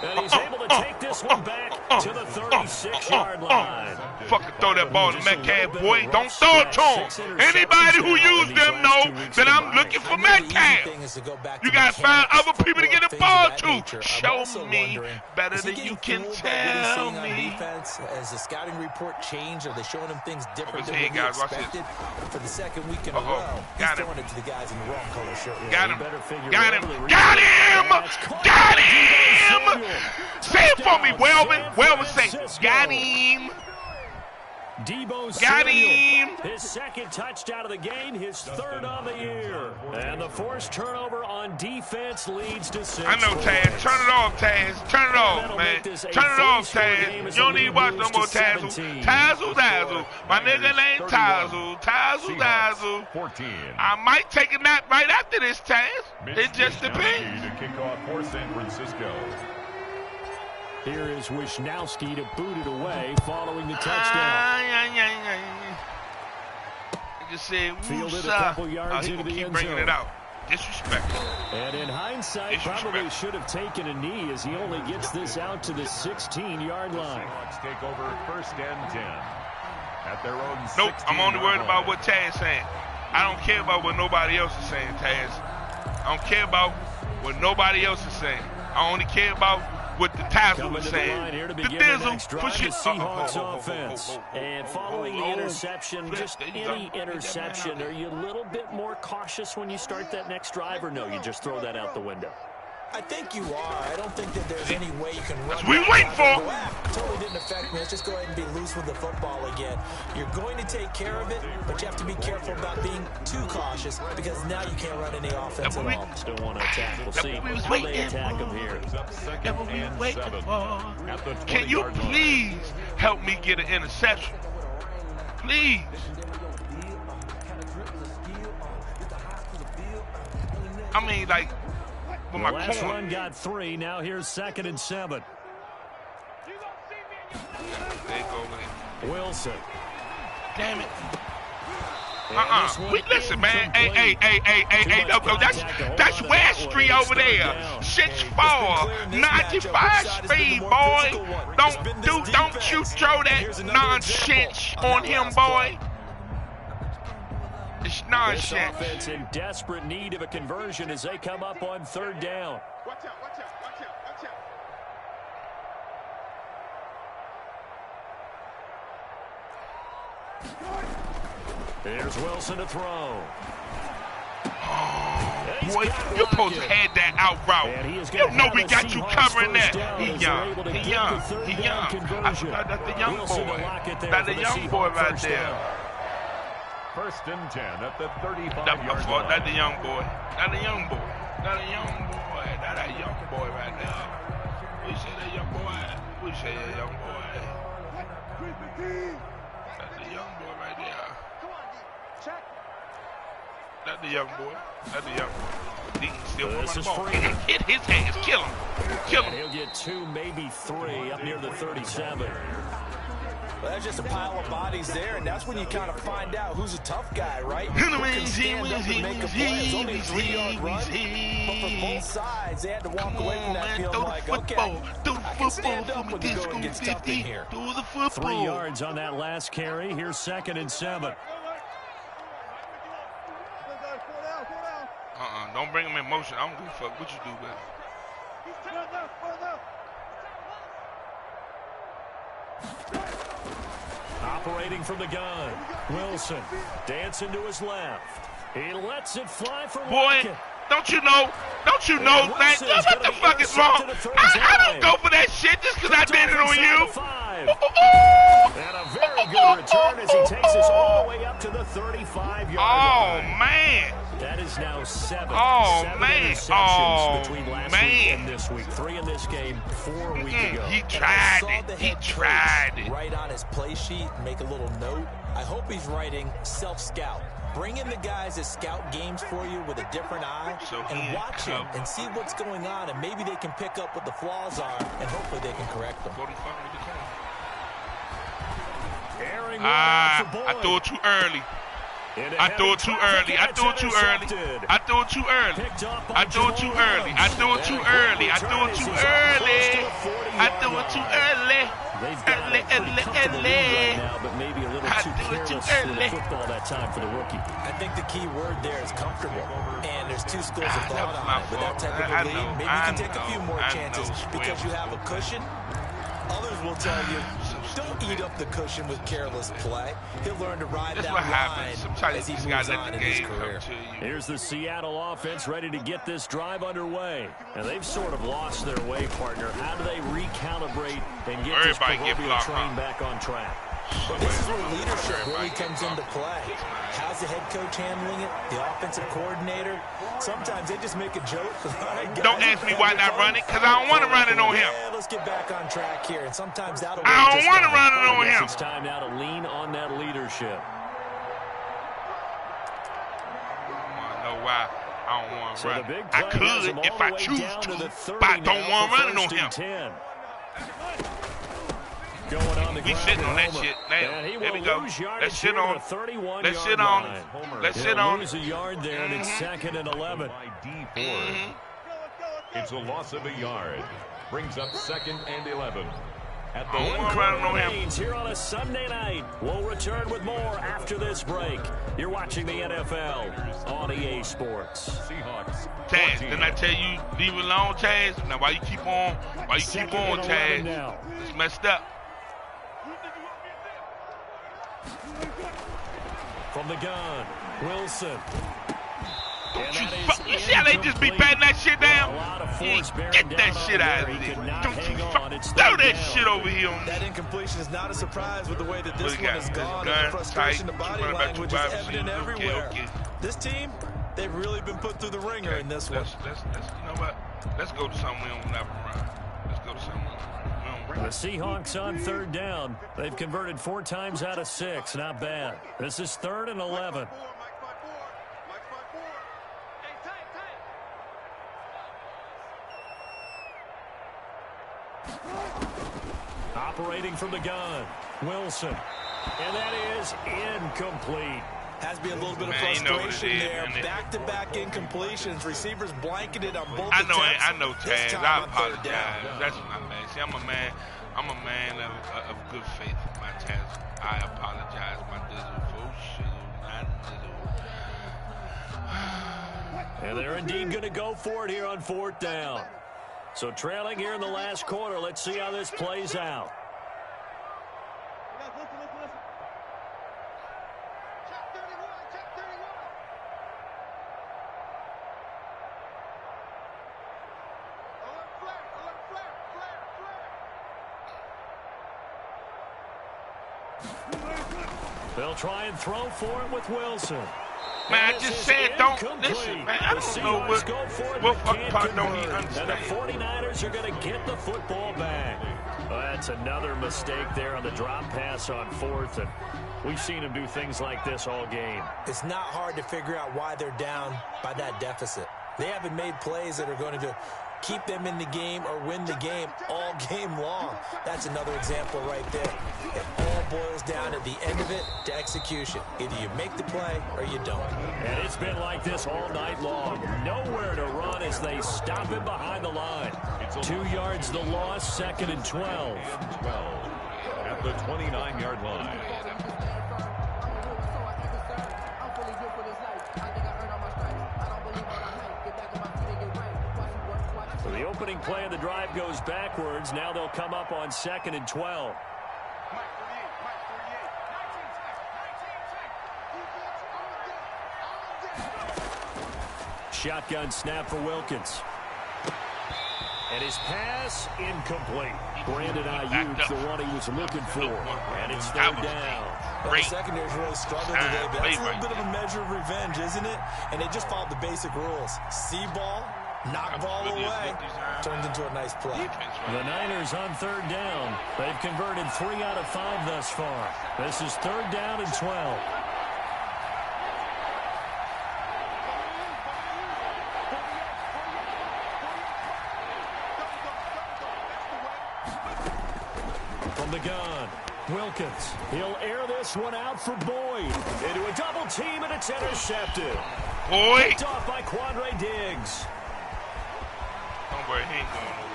And he's able to take this one back to the 36-yard line. Fucking throw that ball to Metcalf, boy. Don't throw it to him. Anybody who use them know that I'm looking for Metcalf. You got to find other people to get the ball to. Show me better than you can tell me. As the scouting report changed, are they showing him things different than Hey, what he guys, watch expected? For the second week in a row, he's throwing it to the guys in the wrong color shirt. Got him. Got him. Got him. Got him. Say it for me, Welvin. Welvin say, got him. Got him. His second touchdown of the game, his third on the year. And the forced turnover on defense leads to 6 I know, Taz. Turn it off, Taz. Turn it off, man. Turn it off, Taz. You don't need to watch no more Tazzle. Tazzle. My nigga named Tazzle. Tazzle. 14. I might take a nap right after this, Taz. It just depends. To kick off for San Francisco. Here is Wisnowski to boot it away following the touchdown. I just said, fielded a couple yards into the keep end bringing zone. it out. Disrespectful. And in hindsight, probably should have taken a knee as he only gets this out to the 16-yard line. Seahawks take over 1st and 10. at their own. Nope, I'm only worried about what Taz saying. I don't care about what nobody else is saying, Taz. I don't care about what nobody else is saying. I only care about what the Tazzle was saying. The Dizzle for shit. Seahawks offense. And following the interception, just any interception, are you a little bit more cautious when you start that next drive, or no, you just throw that out the window? I think you are. I don't think that there's any way you can run. That's what we waiting for. Totally didn't affect me. Let's just go ahead and be loose with the football again. You're going to take care of it, but you have to be careful about being too cautious because now you can't run any offense at all. Still want to attack. We'll see how they attack them here. That's what we waiting for. Can you please help me get an interception? Please. I mean, like, the last one got 3. Now here's 2nd and 7. Wilson. Damn it. Listen, man. Hey, no, that's Westry over there. 6'4", 95 speed, boy. Don't you throw that nonsense on him, boy. It's nonsense. This offense in desperate need of a conversion as they come up on 3rd down. Watch out, watch out, watch out, watch out. Here's Wilson to throw. Oh, boy, you're supposed to head that out route. You know we got you covering that. He young. I forgot that's the young boy. That's the young boy right there. 1st and 10 at the 35-yard line. That's the young boy. That's a young boy. That's a young boy. That's a young boy right there. We say that young boy. We say that young boy. That's the young boy right there. That's the young boy. That's the young boy. He can still run the ball. Hit his hands. Kill him. Kill him. He'll get 2, maybe 3 up near the 37. Well, that's just a pile of bodies there, and that's when you kind of find out who's a tough guy, right? Who can stand up and make a play. It's only a 3-yard run, but for both sides, they had to walk away from that feeling like, okay, I can stand up when the going gets tough in here. 3 yards on that last carry. Here's 2nd and 7. Don't bring him in motion. I don't give a fuck what you do, baby. Operating from the gun, Wilson dancing to his left. He lets it fly for Boy, don't you know that? What the fuck is wrong? I don't go for that shit just because I did it on you. And a very good return as he takes us all the way up to the 35-yard line. Oh, man. That is now 7. Seven interceptions between last week and this week. 3 in this game, 4 a week ago. He tried it. He tried it. Write on his play sheet, make a little note. I hope he's writing self-scout. Bring in the guys that scout games for you with a different eye and watch him and see what's going on, and maybe they can pick up what the flaws are, and hopefully they can correct them. I threw it too early. I threw it too early. I threw it too early. I threw it too early. I threw it too early. I threw it too early. I threw it too early. I threw it too early. Early. But maybe a little too careless for the football that time for the rookie. I think the key word there is comfortable. And there's 2 schools of thought on it. With that type of a lead, maybe you can take a few more chances because you have a cushion. Others will tell you, don't eat up the cushion with careless play. He'll learn to ride that line as he moves on in his career. Here's the Seattle offense ready to get this drive underway. And they've sort of lost their way, partner. How do they recalibrate and get this proverbial train back on track? This is where leadership really comes into play. How's the head coach handling it? The offensive coordinator? Sometimes they just make a joke. Don't ask me why not run it, because I don't want to run it on him. Yeah, let's get back on track here. And sometimes that'll I don't want to run it on him. It's time now to lean on that leadership. I know why I don't want to run. I could if I choose to, but I don't want to run it on him. Going on the we sitting on that shit now. There we go. Let's sit on. Let's sit on. Let's sit on. Lose a yard there, and it's 2nd and 11. It's a loss of a yard. Brings up 2nd and 11. at I the don't One want quarter to run on him. remains here on a Sunday night. We'll return with more after this break. You're watching the NFL on EA Sports. Seahawks. Taz, didn't I tell you leave it alone, Taz? Now why you keep on? Why you keep Second on, and 11 Taz? now. It's messed up. From the gun, Wilson. Don't And you that fuck. is You see how they just be incomplete. batting that shit down? A lot of Yeah, force bearing get down that on shit him out there. of He there. could not Don't you hang fuck. on. It's Throw third that down. shit over here. That incompletion is not a surprise with the way that this What he one got? has This gone, gun, and the frustration, tight, the body running back, language two is wide evident receivers. everywhere. Okay. This team, they've really been put through the ringer in this one. Let's, you know what? Let's go to something we don't never run. Let's go to something we don't The run. Seahawks on third down. They've converted 4 times out of 6. Not bad. This is 3rd and 11. Operating from the gun, Wilson. And that is incomplete. Has to be a little bit of Man, you know what it frustration is, there. man. Back-to-back incompletions. Receivers blanketed on both I know, attempts. I know, This Taz. time I on third apologize. down. That's my man. See, I'm a man of good faith, my Taz. I apologize, my dizzle. Oh shit, not dizzle. And they're indeed going to go for it here on 4th down. So trailing here in the last quarter. Let's see how this plays out. They'll try and throw for it with Wilson. Man, I just said don't Incomplete. listen, man. I The don't know Seahawks go for it, what but fuck can't part don't he convert. And the understand. 49ers are going to get the football back. Well, that's another mistake there on the drop pass on 4th, and we've seen him do things like this all game. It's not hard to figure out why they're down by that deficit. They haven't made plays that are going to keep them in the game or win the game all game long. That's another example right there. It all boils down at the end of it to execution. Either you make the play or you don't. And it's been like this all night long. Nowhere to run as they stop him behind the line. 2 yards the loss, 2nd and 12. 12 at the 29-yard line. So the opening play of the drive goes backwards. Now they'll come up on 2nd and 12. Shotgun snap for Wilkins. And his pass incomplete. Brandon Ayuk's the one he was looking for. And it's 3rd down. Well, the secondary's really struggled today, but that's a little bit of a measure of revenge, isn't it? And they just followed the basic rules. See ball, knock ball away, turns into a nice play. The Niners on 3rd down. They've converted 3 out of 5 thus far. This is 3rd down and 12. From the gun, Wilkins. He'll air this one out for Boyd. Into a double team, and it's intercepted. Boy. Picked off by Quandre Diggs. Don't worry, he ain't going nowhere.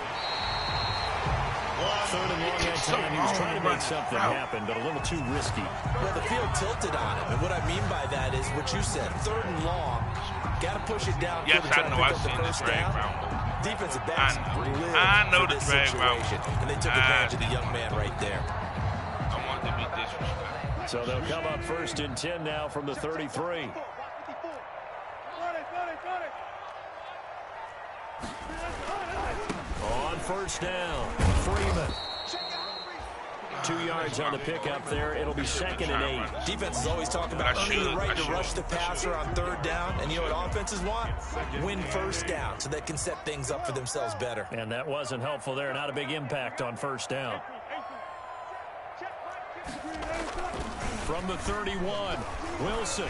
3rd and long that time. He was trying to make something happen, but a little too risky. Well, the field tilted on him, and what I mean by that is what you said, 3rd and long. Got to push it down. Yes, to try I to know. pick I've up the seen this first drag down. route. Defensive backs live I know for the this drag route. situation, and they took advantage of the young man right there. I want to be disrespectful. So they'll come up 1st and 10 now from the 33. On 1st down, Freeman. 2 yards on the pickup there. It'll be 2nd and 8. Defenses always talk about earning the right to rush the passer on 3rd down, and you know what offenses want? Win 1st down so they can set things up for themselves better. And that wasn't helpful there. Not a big impact on 1st down. From the 31, Wilson.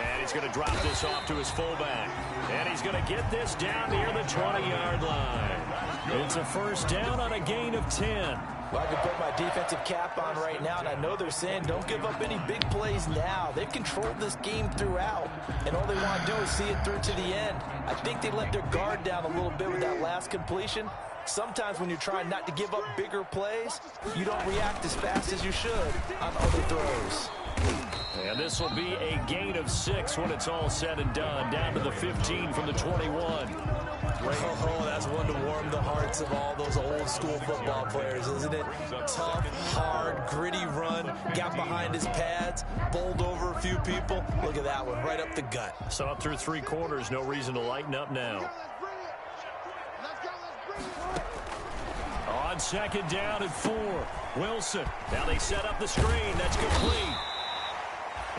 And he's going to drop this off to his fullback. And he's going to get this down near the 20-yard line. It's a 1st down on a gain of 10. Well, I can put my defensive cap on right now, and I know they're saying don't give up any big plays now. They've controlled this game throughout, and all they want to do is see it through to the end. I think they let their guard down a little bit with that last completion, Sometimes when you're trying not to give up bigger plays, you don't react as fast as you should on other throws. And this will be a gain of 6 when it's all said and done. Down to the 15 from the 21. Oh, that's one to warm the hearts of all those old school football players, isn't it? Tough, hard, gritty run, got behind his pads, bowled over a few people. Look at that one, right up the gut. Saw it through 3 quarters, no reason to lighten up now. On second down and 4, Wilson. Now they set up the screen. That's complete.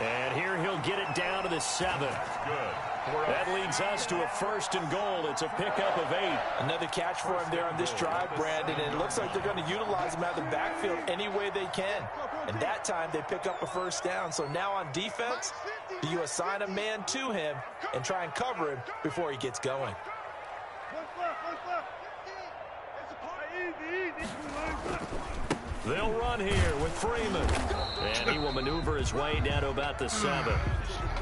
And here he'll get it down to the 7. That leads us to a 1st and goal. It's a pickup of 8. Another catch for him there on this drive, Brandon, and it looks like they're going to utilize him out of the backfield any way they can. And that time they pick up a 1st down. So now on defense, do you assign a man to him and try and cover him before he gets going? They'll run here with Freeman. And he will maneuver his way down to about the 7.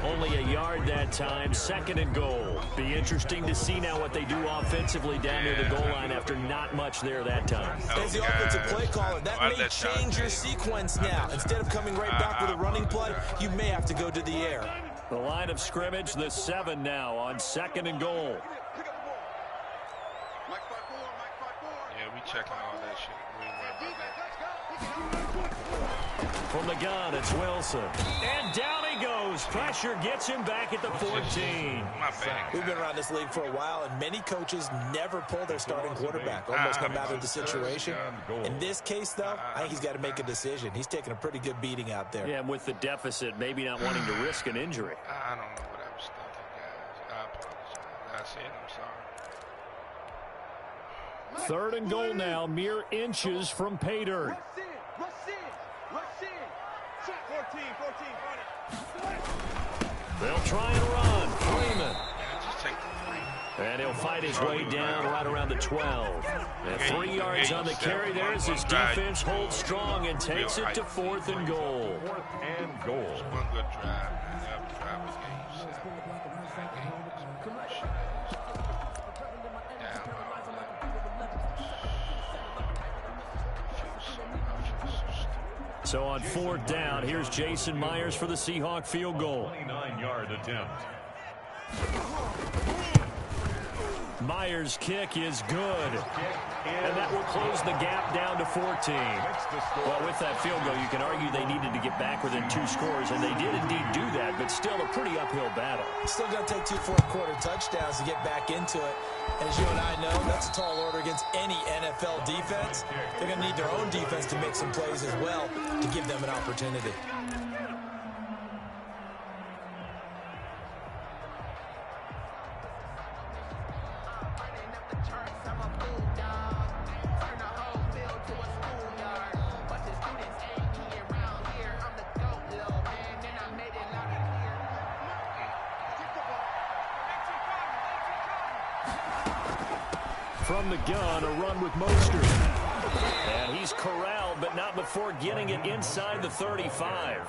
Only a yard that time, 2nd and goal. Be interesting to see now what they do offensively down near the goal line after not much there that time. As the offensive play caller, that may change your sequence now. Instead of coming right back with a running play, you may have to go to the air. The line of scrimmage, the 7 now on 2nd and goal. Yeah, we checking all that shit. We ain't worried about that. From the gun, it's Wilson. And down he goes. Pressure gets him back at the 14. We've been around this league for a while, and many coaches never pull their starting quarterback, almost no matter the situation. In this case, though, I think he's got to make a decision. He's taking a pretty good beating out there. Yeah, and with the deficit, maybe not wanting to risk an injury. I don't know what I was thinking, guys. I apologize. I said I'm sorry. 3rd and goal now, mere inches from pay dirt. They'll try and run. Freeman. And he'll fight his way down right around the 12. And 3 yards on the carry there as his defense holds strong and takes it to 4th and goal. 4th and goal. One good drive. That drive was game 7. So on 4th down, here's Jason Myers for the Seahawk field goal. 29-yard attempt. Myers' kick is good. And that will close the gap down to 14. Well, with that field goal, you can argue they needed to get back within 2 scores, and they did indeed do that, but still a pretty uphill battle. Still going to take 2 fourth-quarter touchdowns to get back into it. And as you and I know, that's a tall order against any NFL defense. They're going to need their own defense to make some plays as well to give them an opportunity. From the gun, a run with Mostert. And he's corralled, but not before getting it inside the 35.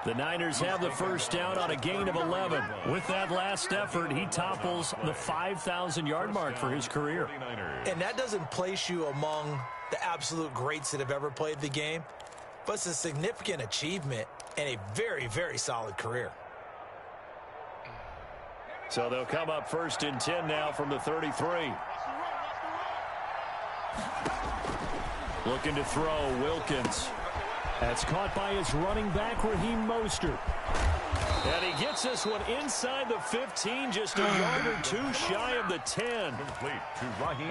The Niners have the 1st down on a gain of 11. With that last effort, he topples the 5,000-yard mark for his career. And that doesn't place you among the absolute greats that have ever played the game, but it's a significant achievement and a very, very solid career. So they'll come up 1st and 10 now from the 33. Looking to throw, Wilkins. That's caught by his running back, Raheem Mostert. And he gets this one inside the 15, just a yard or 2 shy of the 10.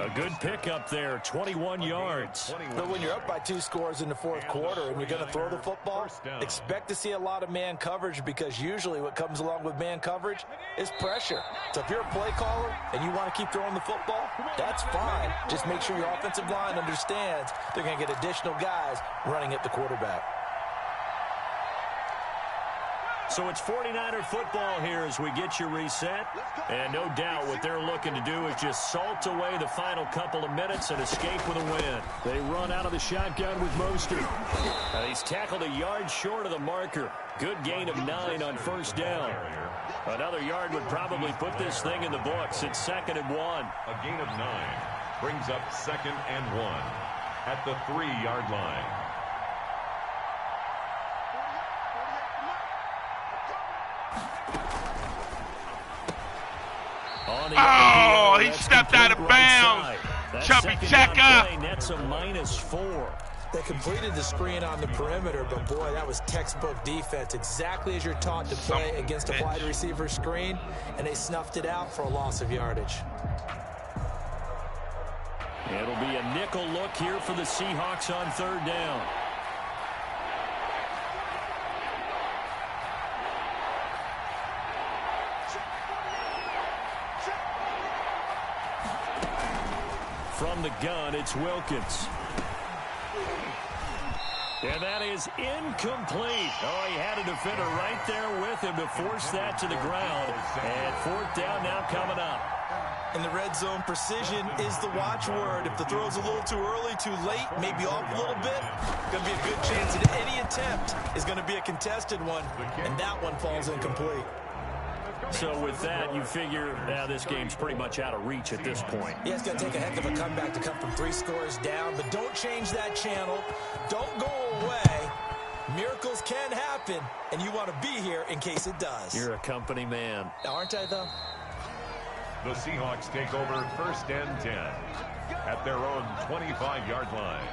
A good pickup there, 21 yards. But when you're up by 2 scores in the 4th quarter and you're going to throw the football, expect to see a lot of man coverage, because usually what comes along with man coverage is pressure. So if you're a play caller and you want to keep throwing the football, that's fine. Just make sure your offensive line understands they're going to get additional guys running at the quarterback. So it's 49er football here as we get you reset. And no doubt what they're looking to do is just salt away the final couple of minutes and escape with a win. They run out of the shotgun with Mostert. He's tackled a yard short of the marker. Good gain of 9 on 1st down. Another yard would probably put this thing in the books. It's 2nd and 1. A gain of 9. Brings up 2nd and 1 at the 3-yard line. Oh, he stepped out of bounds. Chubby checker. That's a -4. They completed the screen on the perimeter, but boy, that was textbook defense. Exactly as you're taught to play against a wide receiver screen, and they snuffed it out for a loss of yardage. It'll be a nickel look here for the Seahawks on 3rd down. From the gun, it's Wilkins. And that is incomplete. Oh, he had a defender right there with him to force that to the ground. And 4th down now coming up. In the red zone, precision is the watchword. If the throw's a little too early, too late, maybe off a little bit, going to be a good chance that any attempt is going to be a contested one, and that one falls incomplete. So with that, you figure now this game's pretty much out of reach at this point. Yeah, it's going to take a heck of a comeback to come from 3 scores down, but don't change that channel. Don't go away. Miracles can happen, and you want to be here in case it does. You're a company man. Aren't I, though? The Seahawks take over 1st and 10 at their own 25-yard line.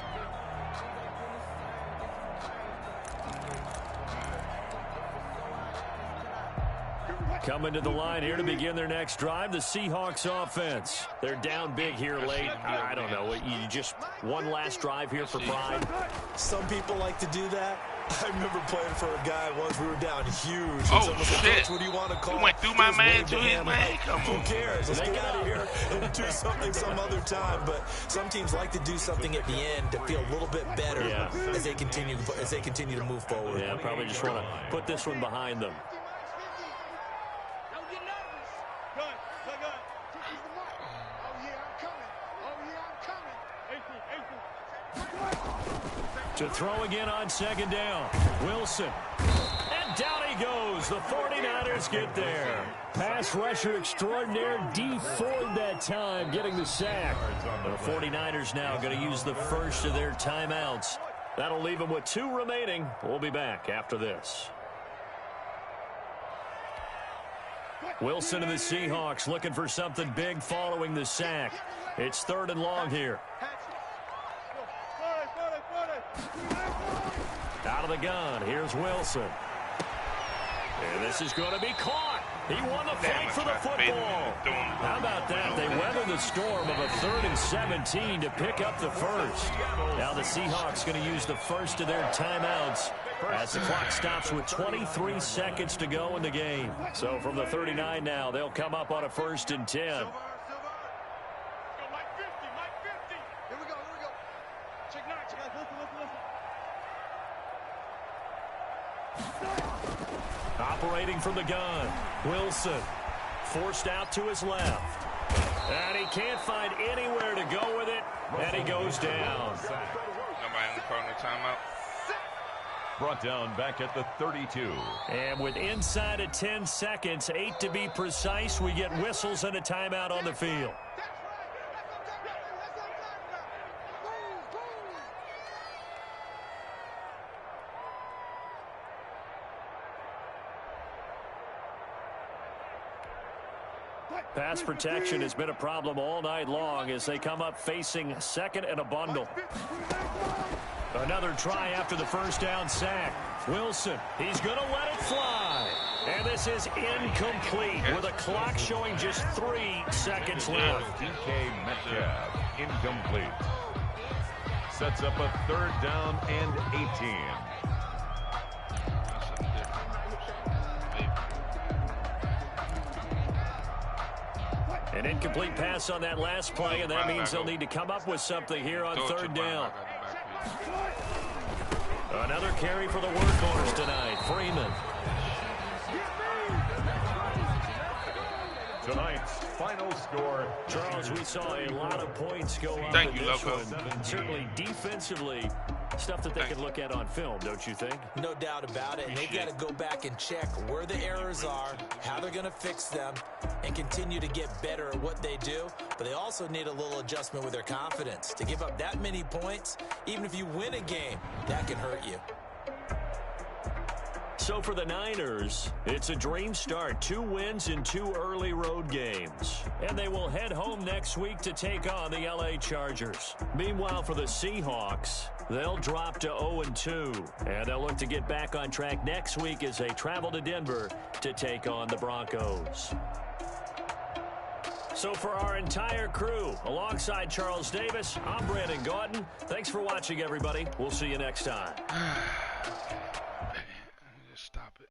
Coming to the line here to begin their next drive, the Seahawks offense. They're down big here late. I don't know. You just one last drive here for pride. Some people like to do that. I remember playing for a guy once. We were down huge. Oh, shit. What do you want to call? He went through my man to his man. Come on. Who cares? Let's get out of here and do something some other time. But some teams like to do something at the end to feel a little bit better as they continue to move forward. Yeah, probably just want to put this one behind them. To throw again on 2nd down. Wilson. And down he goes. The 49ers get there. Pass rusher extraordinaire. D Ford that time getting the sack. The 49ers now going to use the first of their timeouts. That'll leave them with 2 remaining. We'll be back after this. Wilson and the Seahawks looking for something big following the sack. It's 3rd and long here. Out of the gun, here's Wilson. And this is going to be caught. He won the fight for the football. How about that? They weathered the storm of a 3rd and 17 to pick up the first. Now the Seahawks going to use the first of their timeouts as the clock stops with 23 seconds to go in the game. So from the 39 now, they'll come up on a 1st and 10. Operating from the gun, Wilson forced out to his left. And he can't find anywhere to go with it, and he goes down. Nobody in the corner timeout. Brought down back at the 32. And with inside of 10 seconds, 8 to be precise, we get whistles and a timeout on the field. Pass protection has been a problem all night long as they come up facing 2nd and a bundle. Another try after the first down sack. Wilson, he's going to let it fly. And this is incomplete with a clock showing just 3 seconds left. DK Metcalf, incomplete. Sets up a 3rd down and 18. An incomplete pass on that last play, and that means they'll need to come up with something here on 3rd down. Another carry for the workhorse tonight, Freeman. Tonight's final score. Charles, we saw a lot of points go up in this one. Certainly defensively, Stuff that they can look at on film, don't you think? No doubt about it. And they've got to go back and check where the errors are, how they're going to fix them, and continue to get better at what they do. But they also need a little adjustment with their confidence. To give up that many points, even if you win a game, that can hurt you. So for the Niners, it's a dream start. 2 wins in 2 early road games. And they will head home next week to take on the LA Chargers. Meanwhile, for the Seahawks, they'll drop to 0-2. And they'll look to get back on track next week as they travel to Denver to take on the Broncos. So for our entire crew, alongside Charles Davis, I'm Brandon Gautin. Thanks for watching, everybody. We'll see you next time. Stop it.